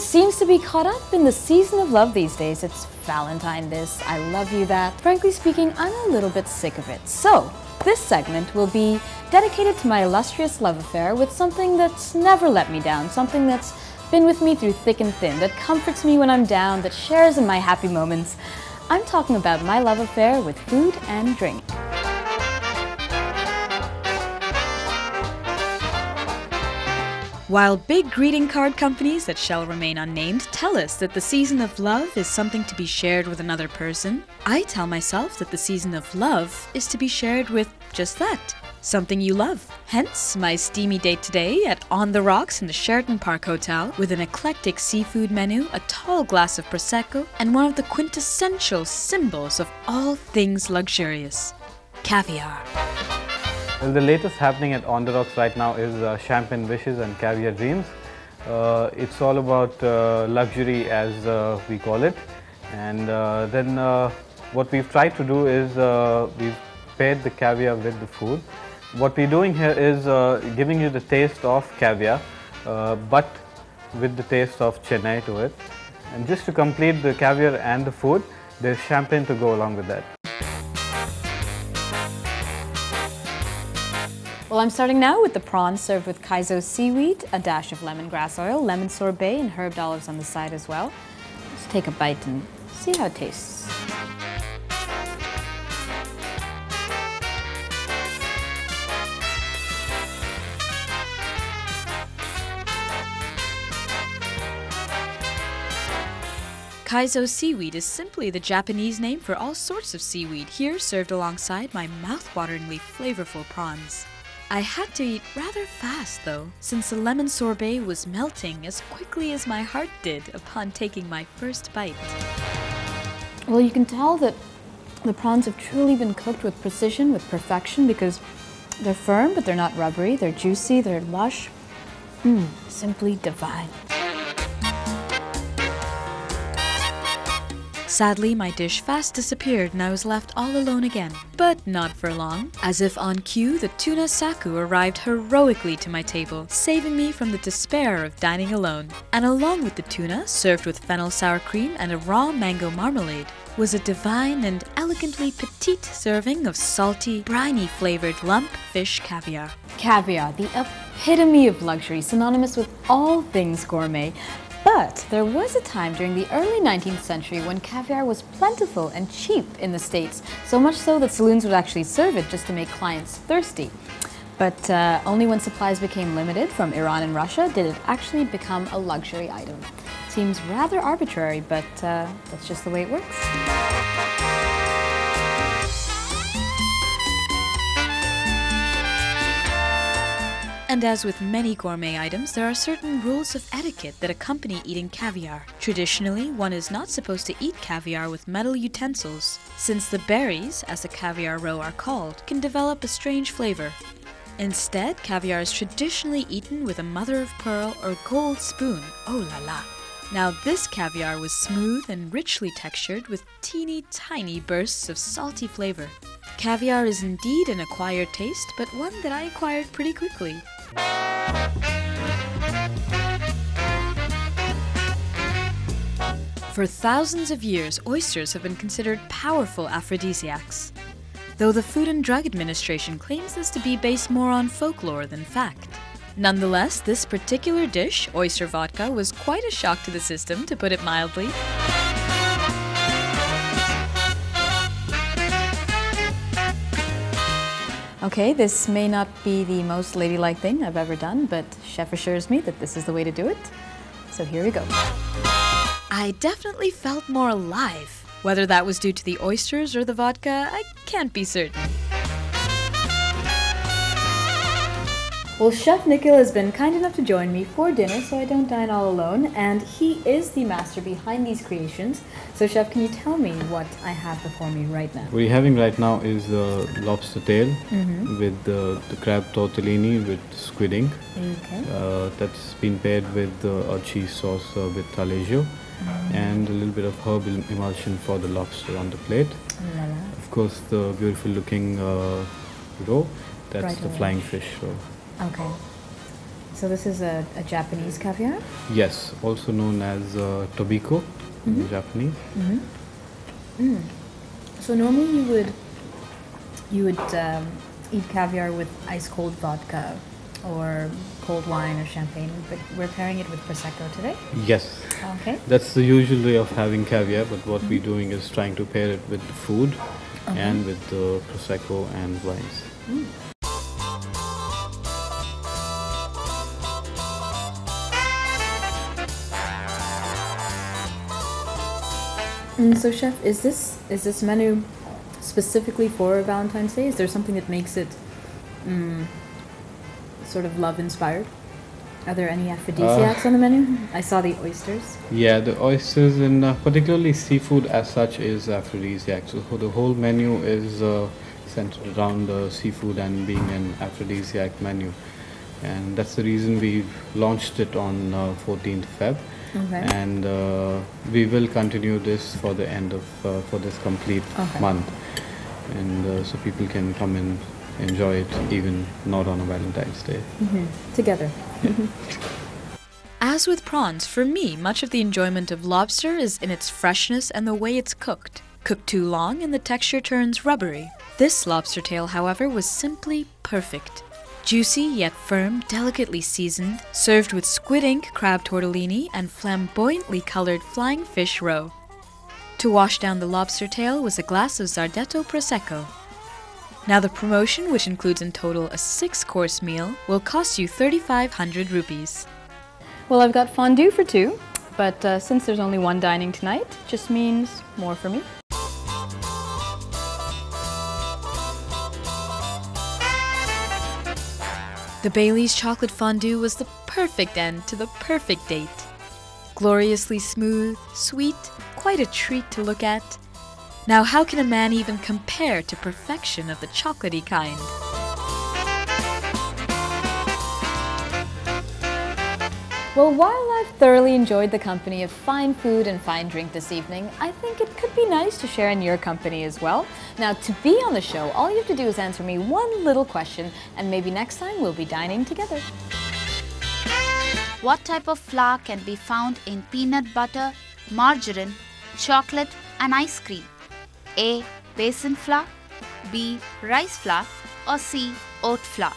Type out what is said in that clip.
seems to be caught up in the season of love these days. It's Valentine this, I love you that. Frankly speaking, I'm a little bit sick of it. So, this segment will be dedicated to my illustrious love affair with something that's never let me down, something that's been with me through thick and thin, that comforts me when I'm down, that shares in my happy moments. I'm talking about my love affair with food and drink. While big greeting card companies that shall remain unnamed tell us that the season of love is something to be shared with another person, I tell myself that the season of love is to be shared with just that, something you love. Hence, my steamy date today at On the Rocks in the Sheraton Park Hotel with an eclectic seafood menu, a tall glass of Prosecco, and one of the quintessential symbols of all things luxurious, caviar. Well, the latest happening at On the Rocks right now is Champagne Wishes and Caviar Dreams. It's all about luxury as we call it. And then what we've tried to do is we've paired the caviar with the food. What we're doing here is giving you the taste of caviar, but with the taste of Chennai to it. And just to complete the caviar and the food, there's champagne to go along with that. Well, I'm starting now with the prawns served with kaizo seaweed, a dash of lemongrass oil, lemon sorbet, and herbed olives on the side as well. Let's take a bite and see how it tastes. Kaizo seaweed is simply the Japanese name for all sorts of seaweed, here served alongside my mouth-wateringly flavorful prawns. I had to eat rather fast though, since the lemon sorbet was melting as quickly as my heart did upon taking my first bite. Well, you can tell that the prawns have truly been cooked with precision, with perfection, because they're firm but they're not rubbery, they're juicy, they're lush. Simply divine. Sadly, my dish fast disappeared and I was left all alone again. But not for long. As if on cue, the tuna saku arrived heroically to my table, saving me from the despair of dining alone. And along with the tuna, served with fennel sour cream and a raw mango marmalade, was a divine and elegantly petite serving of salty, briny-flavored lump fish caviar. Caviar, the epitome of luxury, synonymous with all things gourmet. But there was a time during the early 19th century when caviar was plentiful and cheap in the States, so much so that saloons would actually serve it just to make clients thirsty. But only when supplies became limited from Iran and Russia did it actually become a luxury item. Seems rather arbitrary, but that's just the way it works. And as with many gourmet items, there are certain rules of etiquette that accompany eating caviar. Traditionally, one is not supposed to eat caviar with metal utensils, since the berries, as the caviar roe are called, can develop a strange flavor. Instead, caviar is traditionally eaten with a mother-of-pearl or gold spoon. Oh la la! Now this caviar was smooth and richly textured with teeny tiny bursts of salty flavor. Caviar is indeed an acquired taste, but one that I acquired pretty quickly. For thousands of years, oysters have been considered powerful aphrodisiacs, though the Food and Drug Administration claims this to be based more on folklore than fact. Nonetheless, this particular dish, oyster vodka, was quite a shock to the system, to put it mildly. Okay, this may not be the most ladylike thing I've ever done, but chef assures me that this is the way to do it. So here we go. I definitely felt more alive. Whether that was due to the oysters or the vodka, I can't be certain. Well, Chef Nikhil has been kind enough to join me for dinner so I don't dine all alone, and he is the master behind these creations. So Chef, can you tell me what I have before me right now? What we're having right now is the lobster tail with the crab tortellini with squid ink. Okay. That's been paired with a cheese sauce with taleggio and a little bit of herbal emulsion for the lobster on the plate. La la. Of course, the beautiful looking roe, that's Bright the orange. flying fish roe. Okay. So this is a Japanese caviar? Yes, also known as tobiko in Japanese. So normally you would eat caviar with ice cold vodka or cold wine or champagne, but we're pairing it with prosecco today. Yes, Okay. that's the usual way of having caviar, but what we're doing is trying to pair it with food and with the prosecco and wines. So chef, is this menu specifically for Valentine's Day? Is there something that makes it sort of love inspired? Are there any aphrodisiacs on the menu? I saw the oysters. Yeah, the oysters and particularly seafood as such is aphrodisiac. So the whole menu is centered around seafood and being an aphrodisiac menu. And that's the reason we launched it on 14th Feb. Okay. And we will continue this for the end of for this complete month, and so people can come and enjoy it even not on a Valentine's Day. Together. As with prawns, for me, much of the enjoyment of lobster is in its freshness and the way it's cooked. Cooked too long and the texture turns rubbery. This lobster tail, however, was simply perfect. Juicy yet firm, delicately seasoned, served with squid ink crab tortellini and flamboyantly colored flying fish roe. To wash down the lobster tail was a glass of Zardetto Prosecco. Now the promotion, which includes in total a 6-course meal, will cost you 3,500 rupees. Well, I've got fondue for two, but since there's only one dining tonight, just means more for me. The Bailey's chocolate fondue was the perfect end to the perfect date. Gloriously smooth, sweet, quite a treat to look at. Now how can a man even compare to perfection of the chocolatey kind? Well, while I've thoroughly enjoyed the company of fine food and fine drink this evening, I think it could be nice to share in your company as well. Now, to be on the show, all you have to do is answer me one little question, and maybe next time we'll be dining together. What type of flour can be found in peanut butter, margarine, chocolate and ice cream? A. Besan flour, B. Rice flour, or C. Oat flour?